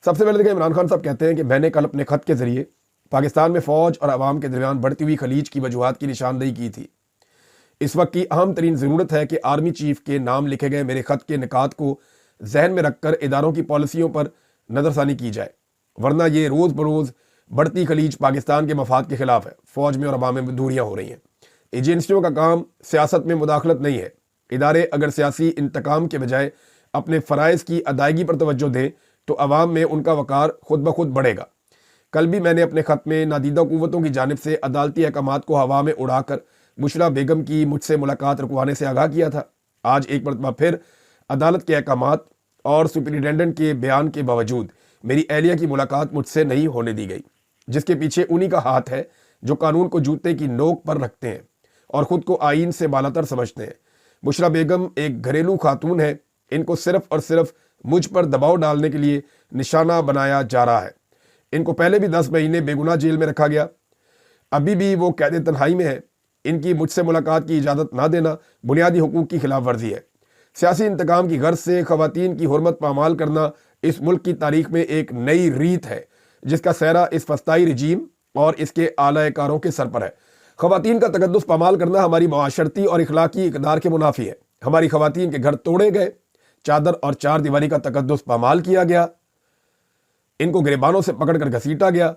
سب سے پہلے دیکھیں، عمران خان صاحب کہتے ہیں کہ میں نے کل اپنے خط کے ذریعے پاکستان میں فوج اور عوام کے درمیان بڑھتی ہوئی خلیج کی وجوہات کی نشاندہی کی تھی۔ اس وقت کی اہم ترین ضرورت ہے کہ آرمی چیف کے نام لکھے گئے میرے خط کے نکات کو ذہن میں رکھ کر اداروں کی پالیسیوں پر نظر ثانی کی جائے، ورنہ یہ روز بروز بڑھتی خلیج پاکستان کے مفاد کے خلاف ہے۔ فوج میں اور عوام میں دوریاں ہو رہی ہیں۔ ایجنسیوں کا کام سیاست میں مداخلت نہیں ہے۔ ادارے اگر سیاسی انتقام کے بجائے اپنے فرائض کی ادائیگی پر توجہ دیں تو عوام میں ان کا وقار خود بخود بڑھے گا۔ کل بھی میں نے اپنے خط میں نادیدہ قوتوں کی جانب سے عدالتی احکامات کو ہوا میں اڑا کر بشرا بیگم کی مجھ سے ملاقات رکوانے سے آگاہ کیا تھا۔ آج ایک مرتبہ پھر عدالت کے احکامات اور سپرنٹینڈنٹ کے بیان کے باوجود میری اہلیہ کی ملاقات مجھ سے نہیں ہونے دی گئی، جس کے پیچھے انہی کا ہاتھ ہے جو قانون کو جوتے کی نوک پر رکھتے ہیں اور خود کو آئین سے بالاتر سمجھتے ہیں۔ بشرا بیگم ایک گھریلو خاتون ہے، ان کو صرف اور صرف مجھ پر دباؤ ڈالنے کے لیے نشانہ بنایا جا رہا ہے۔ ان کو پہلے بھی 10 مہینے بے گناہ جیل میں رکھا گیا، ابھی بھی وہ قید تنہائی میں ہے۔ ان کی مجھ سے ملاقات کی اجازت نہ دینا بنیادی حقوق کی خلاف ورزی ہے۔ سیاسی انتقام کی غرض سے خواتین کی حرمت پامال کرنا اس ملک کی تاریخ میں ایک نئی ریت ہے، جس کا سہرا اس فسطائی رجیم اور اس کے اعلی کاروں کے سر پر ہے۔ خواتین کا تقدس پامال کرنا ہماری معاشرتی اور اخلاقی اقدار کے منافی ہے۔ ہماری خواتین کے گھر توڑے گئے، چادر اور چار دیواری کا تقدس پامال کیا گیا، ان کو گریبانوں سے پکڑ کر گھسیٹا گیا،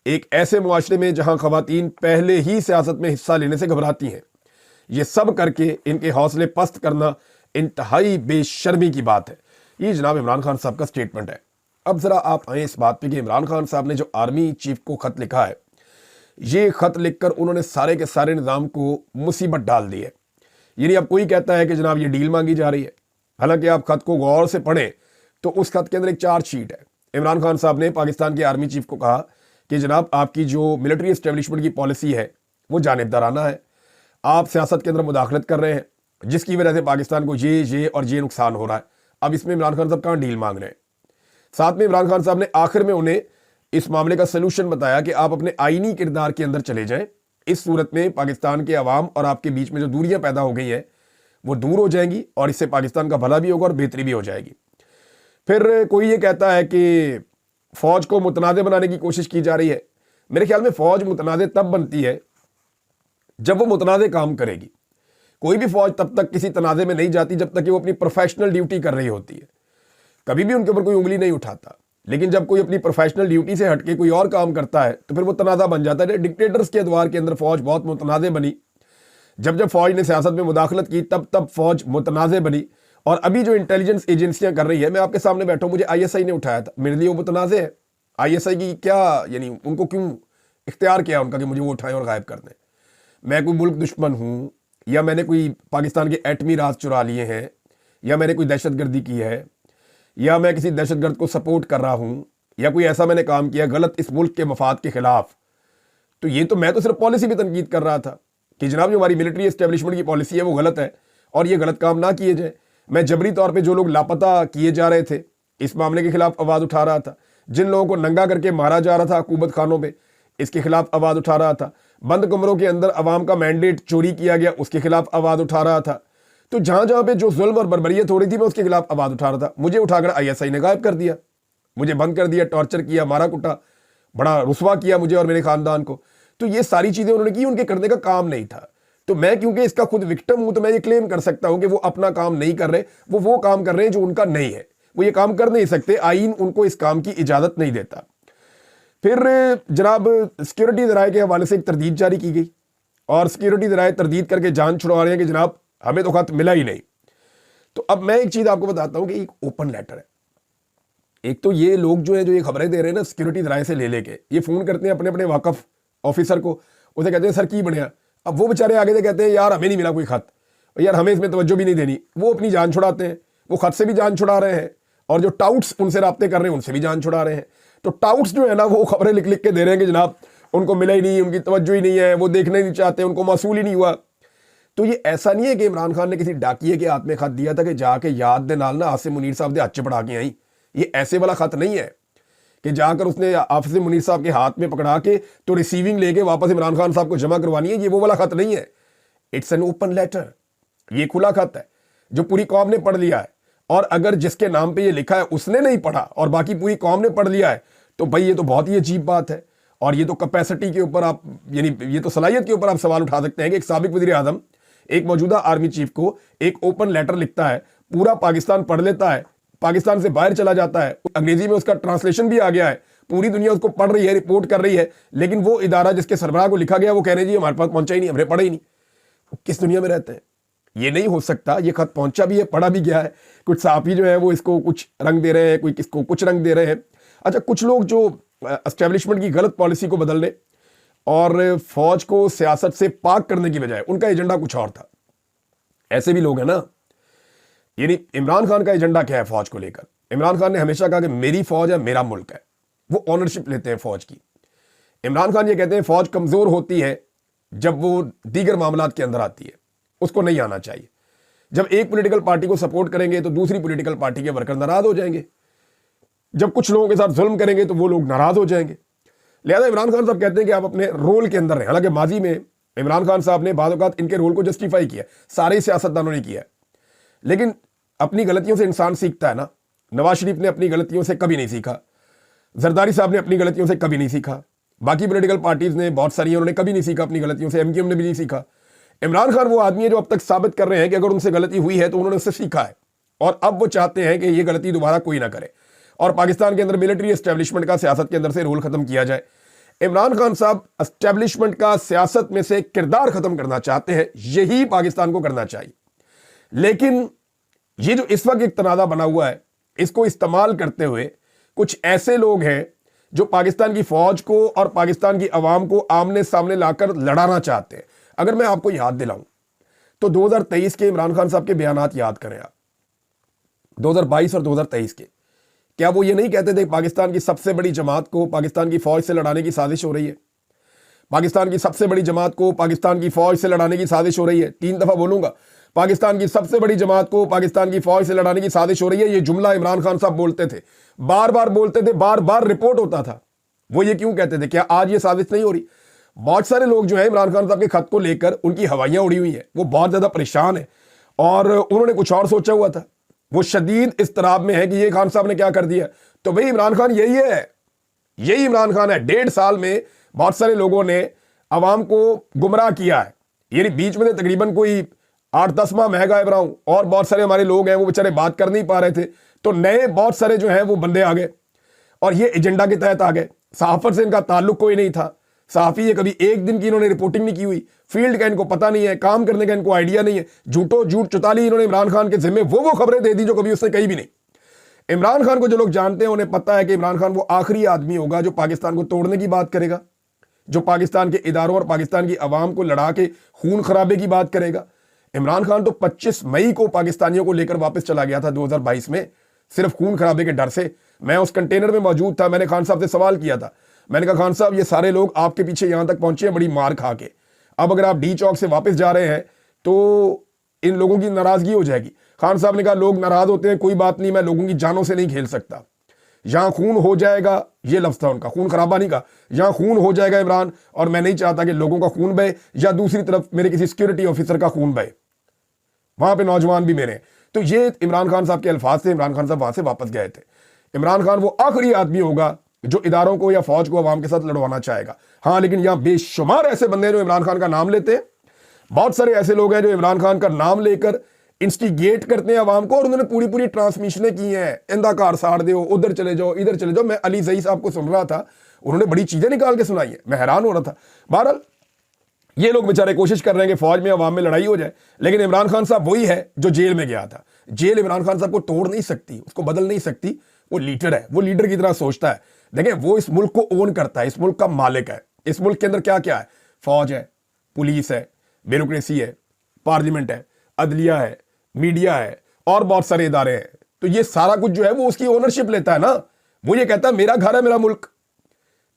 ایک ایسے معاشرے میں جہاں خواتین پہلے ہی سیاست میں حصہ لینے سے گھبراتی ہیں۔ یہ سب کر کے ان کے حوصلے پست کرنا انتہائی بے شرمی کی بات ہے۔ یہ جناب عمران خان صاحب کا سٹیٹمنٹ ہے۔ اب ذرا آپ آئیں اس بات پہ کہ عمران خان صاحب نے جو آرمی چیف کو خط لکھا ہے، یہ خط لکھ کر انہوں نے سارے کے سارے نظام کو مصیبت ڈال دی ہے۔ یعنی اب کوئی کہتا ہے کہ جناب یہ ڈیل مانگی جا رہی ہے، حالانکہ آپ خط کو غور سے پڑھیں تو اس خط کے اندر ایک چارج شیٹ ہے۔ عمران خان صاحب نے پاکستان کے آرمی چیف کو کہا کہ جناب آپ کی جو ملٹری اسٹیبلشمنٹ کی پالیسی ہے وہ جانبدارانہ ہے، آپ سیاست کے اندر مداخلت کر رہے ہیں، جس کی وجہ سے پاکستان کو یہ اور یہ نقصان ہو رہا ہے۔ اب اس میں عمران خان صاحب کہاں ڈیل مانگ رہے ہیں؟ ساتھ میں عمران خان صاحب نے آخر میں انہیں اس معاملے کا سلوشن بتایا کہ آپ اپنے آئینی کردار کے اندر چلے جائیں، اس صورت میں پاکستان کے عوام اور آپ کے بیچ میں جو دوریاں پیدا ہو گئی ہیں وہ دور ہو جائیں گی اور اس سے پاکستان کا بھلا بھی ہوگا اور بہتری بھی ہو جائے گی۔ پھر کوئی یہ کہتا ہے کہ فوج کو متنازع بنانے کی کوشش کی جا رہی ہے۔ میرے خیال میں فوج متنازع تب بنتی ہے جب وہ متنازع کام کرے گی۔ کوئی بھی فوج تب تک کسی تنازع میں نہیں جاتی جب تک کہ وہ اپنی پروفیشنل ڈیوٹی کر رہی ہوتی ہے، کبھی بھی ان کے اوپر کوئی انگلی نہیں اٹھاتا۔ لیکن جب کوئی اپنی پروفیشنل ڈیوٹی سے ہٹ کے کوئی اور کام کرتا ہے تو پھر وہ تنازع بن جاتا ہے۔ ڈکٹیٹرز کے ادوار کے اندر فوج بہت متنازع بنی، جب فوج نے سیاست میں مداخلت کی تب فوج متنازع بنی، اور ابھی جو انٹیلیجنس ایجنسیاں کر رہی ہے، میں آپ کے سامنے بیٹھا ہوں، مجھے ISI نے اٹھایا تھا، میرے لیے وہ متنازع ہے۔ ISI کی کیا یعنی ان کو کیوں اختیار کیا ان کا کہ مجھے وہ اٹھائیں اور غائب کر دیں؟ میں کوئی ملک دشمن ہوں، یا میں نے کوئی پاکستان کے ایٹمی راز چرا لیے ہیں، یا میں نے کوئی دہشت گردی کی ہے، یا میں کسی دہشت گرد کو سپورٹ کر رہا ہوں، یا کوئی ایسا میں نے کام کیا غلط اس ملک کے مفاد کے خلاف؟ تو یہ تو میں تو صرف پالیسی بھی تنقید کر رہا تھا کہ جناب جو ہماری ملٹری اسٹیبلشمنٹ کی پالیسی ہے وہ غلط ہے اور یہ غلط کام نہ کیے جائیں۔ میں جبری طور پہ جو لوگ لاپتہ کیے جا رہے تھے اس معاملے کے خلاف آواز اٹھا رہا تھا، جن لوگوں کو ننگا کر کے مارا جا رہا تھا حکومت خانوں پہ، اس کے خلاف آواز اٹھا رہا تھا۔ بند کمروں کے اندر عوام کا مینڈیٹ چوری کیا گیا، اس کے خلاف آواز اٹھا رہا تھا۔ تو جہاں پہ جو ظلم اور بربریت ہو رہی تھی میں اس کے خلاف آواز اٹھا رہا تھا۔ مجھے اٹھا کر ISI نے غائب کر دیا، مجھے بند کر دیا، ٹارچر کیا، مارا کٹا، بڑا رسوا کیا مجھے اور میرے خاندان کو۔ تو یہ ساری چیزیں انہوں نے کی، ان کے کرنے کا کام نہیں تھا۔ تو میں کیونکہ اس کا خود وکٹم ہوں تو میں یہ کلیم کر سکتا ہوں کہ وہ اپنا کام نہیں کر رہے، وہ کام کر رہے ہیں جو ان کا نہیں ہے، وہ یہ کام کر نہیں سکتے، آئین ان کو اس کام کی اجازت نہیں دیتا۔ پھر جناب سیکیورٹی ذرائع کے حوالے سے ایک تردید جاری کی گئی اور سیکیورٹی ذرائع تردید کر کے جان چھڑوا رہے ہیں کہ جناب ہمیں تو خط ملا ہی نہیں۔ تو اب میں ایک چیز آپ کو بتاتا ہوں کہ ایک اوپن لیٹر ہے۔ ایک تو یہ لوگ جو ہیں جو یہ خبریں دے رہے ہیں نا سیکیورٹی ذرائع سے لے کے، یہ فون کرتے ہیں اپنے اپنے واقف آفیسر کو، اسے کہتے ہیں سر کی بنیا، اب وہ بیچارے آگے سے کہتے ہیں یار ہمیں نہیں ملا کوئی خط، یار ہمیں اس میں توجہ بھی نہیں دینی، وہ اپنی جان چھڑاتے ہیں، وہ خط سے بھی جان چھڑا رہے ہیں اور جو ٹاؤٹس ان سے رابطے کر رہے ہیں ان سے بھی جان چھڑا رہے ہیں۔ تو ٹاؤٹس جو ہے نا وہ خبریں لکھ کے دے رہے ہیں کہ جناب ان کو ملا ہی نہیں، ان کی توجہ ہی نہیں ہے، وہ دیکھنا ہی نہیں چاہتے، ان کو موصول ہی نہیں ہوا۔ تو یہ ایسا نہیں ہے کہ عمران خان نے کسی ڈاکیے کے ہاتھ میں خط دیا تھا کہ جا کے یاد دے نال نا آصف منیر صاحب دے ہاتھ چپڑا کے آئیں، یہ ایسے والا خط نہیں ہے کہ جا کر اس نے آصف منیر صاحب کے ہاتھ میں پکڑا کے تو ریسیونگ لے کے واپس عمران خان صاحب کو جمع کروانی ہے، یہ وہ والا خط نہیں ہے۔ اٹس این اوپن لیٹر، یہ کھلا خط ہے جو پوری قوم نے پڑھ لیا ہے۔ اور اگر جس کے نام پہ یہ لکھا ہے اس نے نہیں پڑھا اور باقی پوری قوم نے پڑھ لیا ہے تو بھائی یہ تو بہت ہی عجیب بات ہے. اور یہ تو کیپیسٹی کے اوپر آپ یعنی یہ تو صلاحیت کے اوپر آپ سوال اٹھا سکتے ہیں کہ ایک سابق وزیر اعظم ایک موجودہ آرمی چیف کو ایک اوپن لیٹر لکھتا ہے, پورا پاکستان پڑھ لیتا ہے, پاکستان سے باہر چلا جاتا ہے, انگریزی میں اس کا ٹرانسلیشن بھی آ گیا ہے, پوری دنیا اس کو پڑھ رہی ہے, رپورٹ کر رہی ہے, لیکن وہ ادارہ جس کے سربراہ کو لکھا گیا وہ کہہ رہے جی ہمارے پاس پہنچا ہی نہیں, ہم نے پڑھا ہی نہیں. کس دنیا میں رہتے ہیں؟ یہ نہیں ہو سکتا. یہ خط پہنچا بھی ہے, پڑھا بھی گیا ہے. کچھ صحافی جو ہے وہ اس کو کچھ رنگ دے رہے ہیں, کوئی کس کو کچھ رنگ دے رہے ہیں. اچھا, کچھ لوگ جو اسٹیبلشمنٹ کی غلط پالیسی کو بدلنے اور فوج کو سیاست سے پاک کرنے کی بجائے ان کا ایجنڈا کچھ اور تھا, ایسے بھی لوگ ہیں نا. یعنی عمران خان کا ایجنڈا کیا ہے فوج کو لے کر؟ عمران خان نے ہمیشہ کہا کہ میری فوج ہے, میرا ملک ہے. وہ اونرشپ لیتے ہیں فوج کی. عمران خان یہ کہتے ہیں فوج کمزور ہوتی ہے جب وہ دیگر معاملات کے اندر آتی ہے, اس کو نہیں آنا چاہیے. جب ایک پولیٹیکل پارٹی کو سپورٹ کریں گے تو دوسری پولیٹیکل پارٹی کے ورکر ناراض ہو جائیں گے. جب کچھ لوگوں کے ساتھ ظلم کریں گے تو وہ لوگ ناراض ہو جائیں گے. لہذا عمران خان صاحب کہتے ہیں کہ آپ اپنے رول کے اندر رہیں. حالانکہ ماضی میں عمران خان صاحب نے بعض اوقات ان کے رول کو جسٹیفائی کیا, سارے سیاستدانوں نے کیا ہے, لیکن اپنی غلطیوں سے انسان سیکھتا ہے نا. نواز شریف نے اپنی غلطیوں سے کبھی نہیں سیکھا, زرداری صاحب نے اپنی غلطیوں سے کبھی نہیں سیکھا, باقی پولیٹیکل پارٹیز نے بہت ساری انہوں نے کبھی نہیں سیکھا اپنی غلطیوں سے, MQM نے بھی نہیں سیکھا. عمران خان وہ آدمی ہے جو اب تک ثابت کر رہے ہیں کہ اگر ان سے غلطی ہوئی ہے تو انہوں نے اس سے سیکھا ہے, اور اب وہ چاہتے ہیں کہ یہ غلطی دوبارہ کوئی نہ کرے اور پاکستان کے اندر ملٹری اسٹیبلشمنٹ کا سیاست کے اندر سے رول ختم کیا جائے. عمران خان صاحب اسٹیبلشمنٹ کا سیاست میں سے کردار ختم کرنا چاہتے ہیں, یہی پاکستان کو کرنا چاہیے. لیکن یہ جو اس وقت ایک تنازع بنا ہوا ہے, اس کو استعمال کرتے ہوئے کچھ ایسے لوگ ہیں جو پاکستان کی فوج کو اور پاکستان کی عوام کو آمنے سامنے لا کر لڑانا چاہتے ہیں. اگر میں آپ کو یاد دلاؤں تو 2023 کے عمران خان صاحب کے بیانات یاد کریں آپ, 2022 اور 2023 کے. کیا وہ یہ نہیں کہتے تھے پاکستان کی سب سے بڑی جماعت کو پاکستان کی فوج سے لڑانے کی سازش ہو رہی ہے؟ پاکستان کی سب سے بڑی جماعت کو پاکستان کی فوج سے لڑانے کی سازش ہو رہی ہے. 3 دفعہ بولوں گا, پاکستان کی سب سے بڑی جماعت کو پاکستان کی فوج سے لڑانے کی سازش ہو رہی ہے. یہ جملہ عمران خان صاحب بولتے تھے, بار بار بولتے تھے, بار بار رپورٹ ہوتا تھا. وہ یہ کیوں کہتے تھے؟ کیا آج یہ سازش نہیں ہو رہی؟ بہت سارے لوگ جو ہیں عمران خان صاحب کے خط کو لے کر ان کی ہوائیاں اڑی ہوئی ہیں, وہ بہت زیادہ پریشان ہیں اور انہوں نے کچھ اور سوچا ہوا تھا. وہ شدید اضطراب میں ہے کہ یہ خان صاحب نے کیا کر دیا. تو بھئی عمران خان یہی ہے, یہی عمران خان ہے. 1.5 سال میں بہت سارے لوگوں نے عوام کو گمراہ کیا ہے. یعنی بیچ میں تقریباً کوئی 8-10 ماہ میں غائب رہا ہوں, اور بہت سارے ہمارے لوگ ہیں وہ بیچارے بات کر نہیں پا رہے تھے, تو نئے بہت سارے جو ہیں وہ بندے آ گئے اور یہ ایجنڈا کے تحت آ گئے. صحافت سے ان کا تعلق کوئی نہیں تھا, صحافی یہ کبھی ایک دن کی انہوں نے رپورٹنگ نہیں کی ہوئی, فیلڈ کا ان کو پتہ نہیں ہے, کام کرنے کا ان کو آئیڈیا نہیں ہے. جھوٹ چتالی انہوں نے عمران خان کے ذمے وہ خبریں دے دی جو کبھی اس نے کہی بھی نہیں. عمران خان کو جو لوگ جانتے ہیں انہیں پتہ ہے کہ عمران خان وہ آخری آدمی ہوگا جو پاکستان کو توڑنے کی بات کرے گا, جو پاکستان کے اداروں اور پاکستان کی عوام کو لڑا کے خون خرابے کی بات کرے گا. عمران خان تو 25 مئی کو پاکستانیوں کو لے کر واپس چلا گیا تھا 2022 میں, صرف خون خرابے کے ڈر سے. میں اس کنٹینر میں موجود تھا, میں نے خان صاحب سے سوال کیا تھا, میں نے کہا خان صاحب یہ سارے لوگ آپ کے پیچھے یہاں تک پہنچے ہیں بڑی مار کھا کے, اب اگر آپ ڈی چوک سے واپس جا رہے ہیں تو ان لوگوں کی ناراضگی ہو جائے گی. خان صاحب نے کہا لوگ ناراض ہوتے ہیں, کوئی بات نہیں, میں لوگوں کی جانوں سے نہیں کھیل سکتا, یہاں خون ہو جائے گا, یہ لفظ تھا ان کا, خون خرابہ نہیں کہا, یہاں خون ہو جائے گا عمران, اور میں نہیں چاہتا کہ لوگوں کا خون بہے یا دوسری طرف میرے کسی سیکیورٹی آفیسر کا خون بہے, وہاں پہ نوجوان بھی میرے ہیں. تو یہ عمران خان صاحب کے الفاظ تھے. عمران خان صاحب وہاں سے واپس گئے تھے. عمران خان وہ آخری آدمی ہوگا جو اداروں کو یا فوج کو عوام کے ساتھ لڑوانا چاہے گا. ہاں لیکن یہاں بے شمار ایسے بندے ہیں جو عمران خان کا نام لیتے ہیں, بہت سارے ایسے لوگ ہیں جو عمران خان کا نام لے کر انسٹیگیٹ کرتے ہیں عوام کو, اور انہوں نے پوری ٹرانسمیشنیں کی ہیں, اندھا کار ساڑ دیو, ادھر چلے جاؤ, ادھر چلے جاؤ. میں علی زئی صاحب کو سن رہا تھا, انہوں نے بڑی چیزیں نکال کے سنائی ہیں, میں حیران ہو رہا تھا. بہرحال یہ لوگ بیچارے کوشش کر رہے ہیں کہ فوج میں عوام میں لڑائی ہو جائے, لیکن عمران خان صاحب وہی ہے جو جیل میں گیا تھا. جیل عمران خان صاحب کو توڑ نہیں سکتی, اس کو بدل نہیں سکتی. وہ لیڈر ہے, وہ لیڈر کی طرح سوچتا ہے. دیکھیں وہ اس ملک کو اون کرتا ہے, اس ملک کا مالک ہے. اس ملک کے اندر کیا کیا ہے؟ فوج ہے, پولیس ہے, بیوروکریسی ہے, پارلیمنٹ ہے, عدلیہ ہے, میڈیا ہے, اور بہت سارے ادارے ہیں. تو یہ سارا کچھ جو ہے وہ اس کی اونرشپ لیتا ہے نا. وہ یہ کہتا ہے میرا گھر ہے, میرا ملک,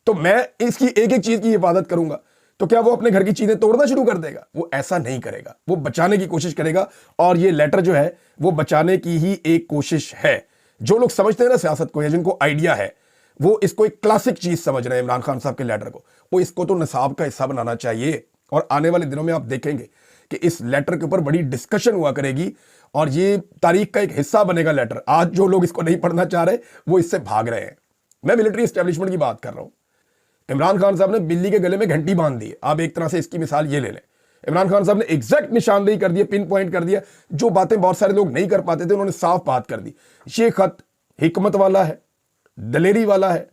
تو میں اس کی ایک ایک چیز کی حفاظت کروں گا. تو کیا وہ اپنے گھر کی چیزیں توڑنا شروع کر دے گا؟ وہ ایسا نہیں کرے گا, وہ بچانے کی کوشش کرے گا. اور یہ لیٹر جو ہے وہ بچانے کی ہی ایک کوشش ہے. جو لوگ سمجھتے ہیں نا سیاست کو, یا جن کو آئیڈیا ہے, وہ اس کو ایک کلاسک چیز سمجھ رہے ہیں عمران خان صاحب کے لیٹر کو. وہ اس کو تو نصاب کا حصہ بنانا چاہیے, اور آنے والے دنوں میں آپ دیکھیں گے کہ اس لیٹر کے اوپر بڑی ڈسکشن ہوا کرے گی, اور یہ تاریخ کا ایک حصہ بنے گا لیٹر. آج جو لوگ اس کو نہیں پڑھنا چاہ رہے وہ اس سے بھاگ رہے ہیں. میں ملٹری اسٹیبلشمنٹ کی بات کر رہا ہوں. عمران خان صاحب نے بلی کے گلے میں گھنٹی باندھ دی. آپ ایک طرح سے اس کی مثال یہ لے لیں. عمران خان صاحب نے ایگزیکٹ نشاندہی کر دی, پن پوائنٹ کر دیا, جو باتیں بہت سارے لوگ نہیں کر پاتے تھے انہوں نے صاف بات کر دی. یہ خط حکمت والا ہے, دلیری والا ہے,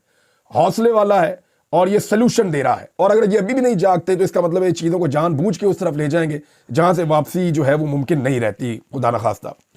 حوصلے والا ہے, اور یہ سلوشن دے رہا ہے. اور اگر یہ ابھی بھی نہیں جاگتے تو اس کا مطلب ہے چیزوں کو جان بوجھ کے اس طرف لے جائیں گے جہاں سے واپسی جو ہے وہ ممکن نہیں رہتی, خدا نخواستہ.